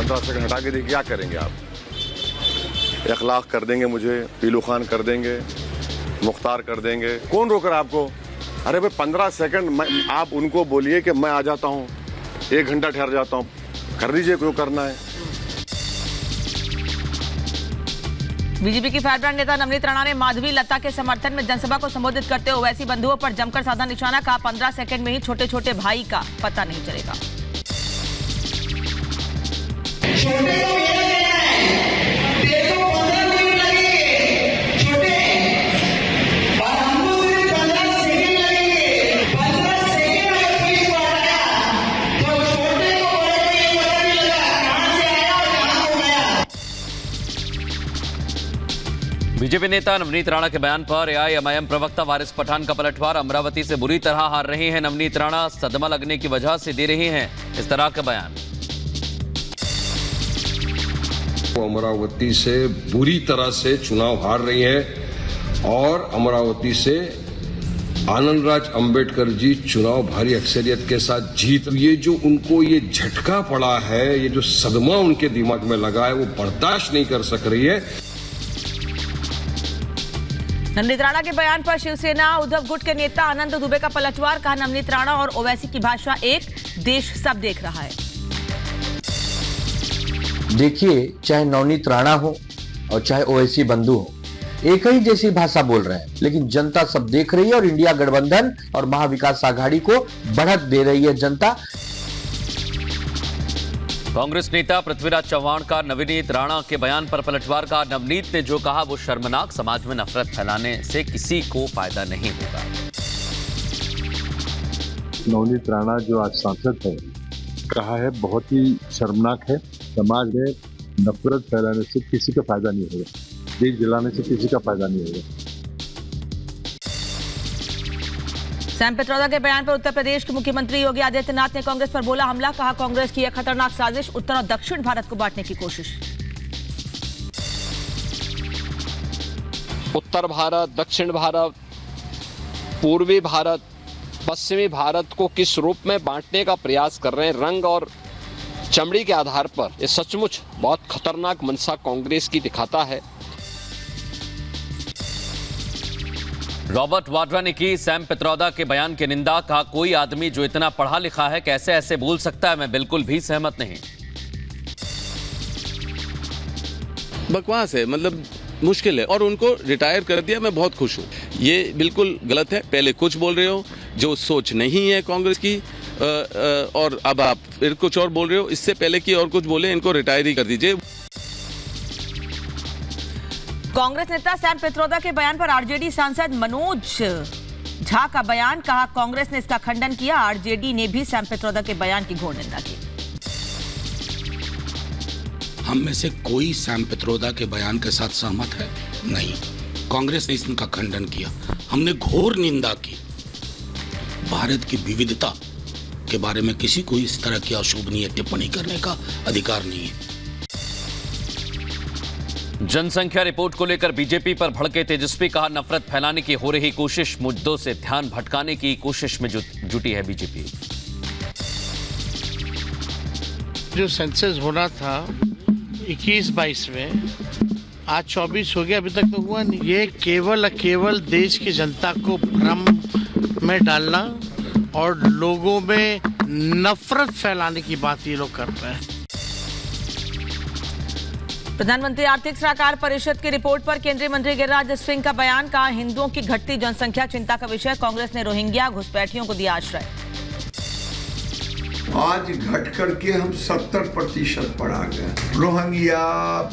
15 second हटा के देखिए क्या करेंगे आप। 1 लाख कर देंगे मुझे, पीलू खान कर देंगे, मुख्तार कर देंगे, कौन रोक रहा है आपको? अरे भाई 15 सेकंड आप उनको बोलिए कि मैं आ जाता हूँ, 1 घंटा ठहर जाता हूँ, कर दीजिए जो करना है। बीजेपी की फायरब्रांड नेता नवनीत राणा ने माधवी लता के समर्थन में जनसभा को संबोधित करते हुए ओवैसी बंधुओं पर जमकर साधा निशाना। कहा 15 सेकंड में ही छोटे छोटे भाई का पता नहीं चलेगा। बीजेपी नेता नवनीत राणा के बयान पर एआईएमआईएम प्रवक्ता वारिस पठान का पलटवार। अमरावती से बुरी तरह हार रहे हैं नवनीत राणा, सदमा लगने की वजह से दे रही हैं इस तरह का बयान। अमरावती से बुरी तरह से चुनाव हार रही है और अमरावती से आनंदराज अंबेडकर जी चुनाव भारी अक्सरियत के साथ जीत। ये जो उनको ये झटका पड़ा है, ये जो सदमा उनके दिमाग में लगा है, वो बर्दाश्त नहीं कर सक रही है। नवनीत राणा के बयान पर शिवसेना उद्धव गुट के नेता आनंद दुबे का पलटवार। कहा नवनीत राणा और ओवैसी की भाषा एक, देश सब देख रहा है। देखिए, चाहे नवनीत राणा हो और चाहे ओवैसी बंधु हो, एक ही जैसी भाषा बोल रहे हैं, लेकिन जनता सब देख रही है और इंडिया गठबंधन और महाविकास आघाड़ी को बढ़त दे रही है जनता। कांग्रेस नेता पृथ्वीराज चव्हाण का नवनीत राणा के बयान पर पलटवार। का नवनीत ने जो कहा वो शर्मनाक, समाज में नफरत फैलाने से किसी को फायदा नहीं होगा। नवनीत राणा जो आज सांसद है, कहा है बहुत ही शर्मनाक है, समाज में नफरत फैलाने से किसी का फायदा नहीं होगा, देश जलाने से किसी का फायदा नहीं होगा। सैम पित्रोदा के बयान पर उत्तर प्रदेश के मुख्यमंत्री योगी आदित्यनाथ ने कांग्रेस पर बोला हमला। कहा कांग्रेस की यह खतरनाक साजिश उत्तर और दक्षिण भारत को बांटने की कोशिश। उत्तर भारत, दक्षिण भारत, पूर्वी भारत, पश्चिमी भारत को किस रूप में बांटने का प्रयास कर रहे हैं, रंग और चमड़ी के आधार पर, ये सचमुच बहुत खतरनाक मंशा कांग्रेस की दिखाता है। रॉबर्ट वाड्रा ने की सैम पित्रोदा के बयान की निंदा। कहा कोई आदमी जो इतना पढ़ा लिखा है कैसे ऐसे बोल सकता है, मैं बिल्कुल भी सहमत नहीं। बकवास है, मतलब मुश्किल है, और उनको रिटायर कर दिया, मैं बहुत खुश हूँ। ये बिल्कुल गलत है, पहले कुछ बोल रहे हो जो सोच नहीं है कांग्रेस की, और अब आप फिर कुछ और बोल रहे हो। इससे पहले कि और कुछ बोले, इनको रिटायर ही कर दीजिए। कांग्रेस नेता सैम पित्रोदा के बयान पर आरजेडी सांसद मनोज झा का बयान। कहा कांग्रेस ने इसका खंडन किया। आरजेडी ने भी सैम पित्रोदा के बयान की घोर निंदा की। हम में से कोई सैम पित्रोदा के बयान के साथ सहमत है नहीं। कांग्रेस ने इसका खंडन किया, हमने घोर निंदा की। भारत की विविधता के बारे में किसी को इस तरह की अशोभनीय टिप्पणी करने का अधिकार नहीं है। जनसंख्या रिपोर्ट को लेकर बीजेपी पर भड़के तेजस्वी। कहा नफरत फैलाने की हो रही कोशिश, मुद्दों से ध्यान भटकाने की कोशिश में जुटी है बीजेपी। जो सेंसस होना था 21-22 में, आज 24 हो गया, अभी तक तो हुआ नहीं। ये केवल देश की जनता को भ्रम में डालना और लोगों में नफरत फैलाने की बात ये लोग कर रहे हैं। प्रधानमंत्री आर्थिक सलाहकार परिषद की रिपोर्ट पर केंद्रीय मंत्री गिरिराज सिंह का बयान। कहा हिंदुओं की घटती जनसंख्या चिंता का विषय। कांग्रेस ने रोहिंग्या घुसपैठियों को दिया आश्रय। आज घट करके हम 70% पर आ गए। रोहिंग्या,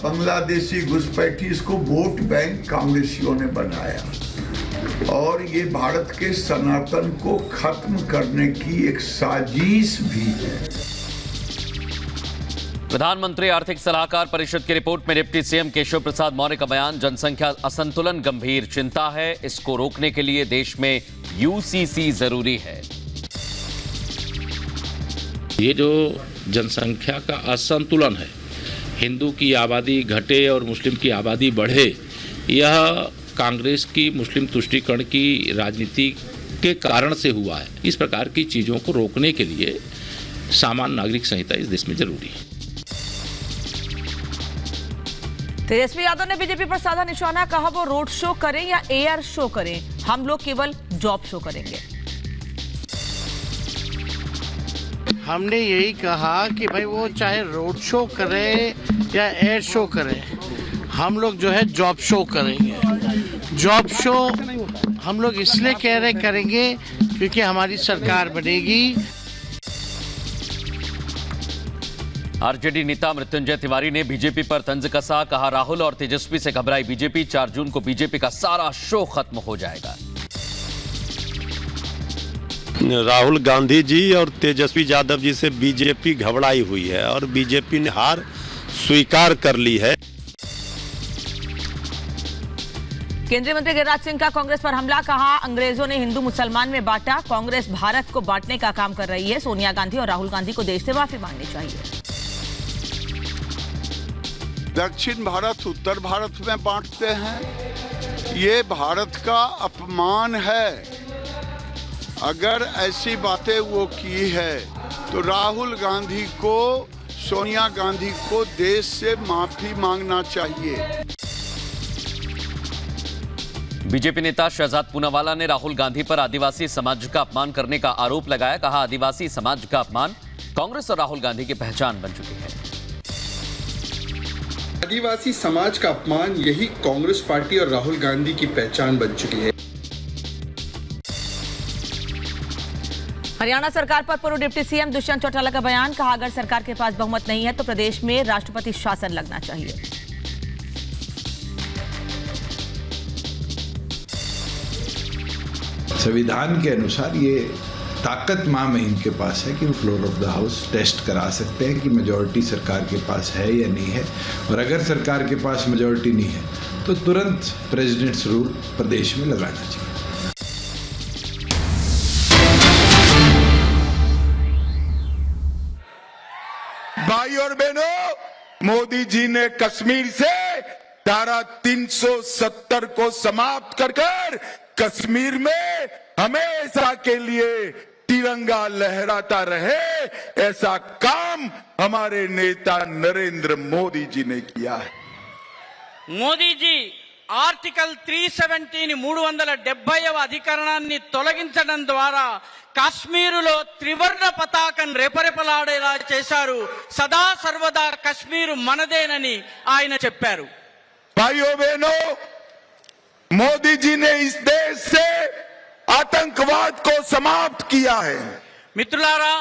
बांग्लादेशी घुसपैठी, इसको वोट बैंक कांग्रेसियों ने बनाया और ये भारत के सनातन को खत्म करने की एक साजिश भी है। प्रधानमंत्री आर्थिक सलाहकार परिषद की रिपोर्ट में डिप्टी सीएम केशव प्रसाद मौर्य का बयान। जनसंख्या असंतुलन गंभीर चिंता है, इसको रोकने के लिए देश में यूसीसी जरूरी है। ये जो जनसंख्या का असंतुलन है, हिंदू की आबादी घटे और मुस्लिम की आबादी बढ़े, यह कांग्रेस की मुस्लिम तुष्टीकरण की राजनीति के कारण से हुआ है। इस प्रकार की चीज़ों को रोकने के लिए सामान्य नागरिक संहिता इस देश में जरूरी है। तेजस्वी यादव ने बीजेपी पर साधा निशाना, कहा वो रोड शो करें या एयर शो करें, हम लोग केवल जॉब शो करेंगे। हमने यही कहा कि भाई वो चाहे रोड शो करे या एयर शो करे, हम लोग जो है जॉब शो करेंगे। जॉब शो हम लोग इसलिए कह रहे करेंगे क्योंकि हमारी सरकार बनेगी। आरजेडी नेता मृत्युंजय तिवारी ने बीजेपी पर तंज कसा, कहा राहुल और तेजस्वी से घबराई बीजेपी, 4 जून को बीजेपी का सारा शो खत्म हो जाएगा। राहुल गांधी जी और तेजस्वी यादव जी से बीजेपी घबराई हुई है और बीजेपी ने हार स्वीकार कर ली है। केंद्रीय मंत्री गिरिराज सिंह का कांग्रेस पर हमला, कहा अंग्रेजों ने हिंदू मुसलमान में बांटा, कांग्रेस भारत को बांटने का काम कर रही है, सोनिया गांधी और राहुल गांधी को देश से माफी मांगनी चाहिए। दक्षिण भारत उत्तर भारत में बांटते हैं, ये भारत का अपमान है। अगर ऐसी बातें वो की है तो राहुल गांधी को, सोनिया गांधी को देश से माफी मांगना चाहिए। बीजेपी नेता शहजाद पूनावाला ने राहुल गांधी पर आदिवासी समाज का अपमान करने का आरोप लगाया, कहा आदिवासी समाज का अपमान कांग्रेस और राहुल गांधी की पहचान बन चुकी है। आदिवासी समाज का अपमान यही कांग्रेस पार्टी और राहुल गांधी की पहचान बन चुकी है। हरियाणा सरकार पर पूर्व डिप्टी सीएम दुष्यंत चौटाला का बयान, कहा अगर सरकार के पास बहुमत नहीं है तो प्रदेश में राष्ट्रपति शासन लगना चाहिए। संविधान के अनुसार ये ताकत मामहीन के पास है कि वो floor of the house test करा सकते हैं कि मेजॉरिटी सरकार के पास है या नहीं है, और अगर सरकार के पास मेजॉरिटी नहीं है तो तुरंत प्रेसिडेंट्स रूल प्रदेश में लगाना चाहिए। भाई और बहनों, मोदी जी ने कश्मीर से धारा 370 को समाप्त कर कश्मीर में हमेशा के लिए तिरंगा लहराता रहे, ऐसा काम हमारे नेता नरेंद्र मोदी जी ने किया है। మోదీ జీ ఆర్టికల్ 370 370వ అధికరణాన్ని తొలగించడం ద్వారా కాశ్మీరులో త్రివర్ణ పతాకం రెపరెపలాడేలా చేశారు। సదా సర్వదా కశ్మీర్ మనదేనని ఆయన చెప్పారు। भाइयों बहनों, मोदी जी ने इस देश से आतंकवाद को समाप्त किया है। మిత్రులారా,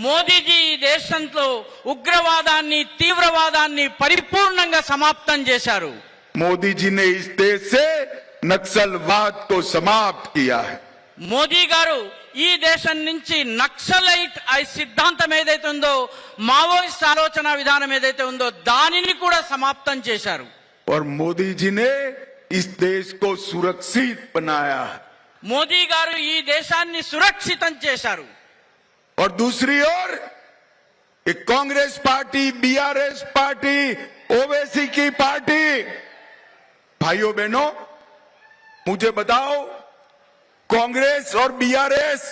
మోదీజీ ఈ దేశంలో ఉగ్రవాదాన్ని తీవ్రవాదాన్ని పరిపూర్ణంగా సమాప్తం చేశారు। मोदी जी ने इस देश से नक्सलवाद को समाप्त किया है। మోదీ గారు ఈ దేశం నుంచి నక్సలైట్ సిద్ధాంతం ఏదైతే ఉందో, మావోయిస్ట్ ఆలోచన విధానం ఏదైతే ఉందో దానిని కూడా సమాప్తం చేశారు। और मोदी जी ने इस देश को सुरक्षित बनाया है। మోదీ గారు ఈ దేశాన్ని సురక్షితం చేశారు। और दूसरी ओर Congress party, BRS party, Owaisi की पार्टी, भाइयों बहनों मुझे बताओ, कांग्रेस और बीआरएस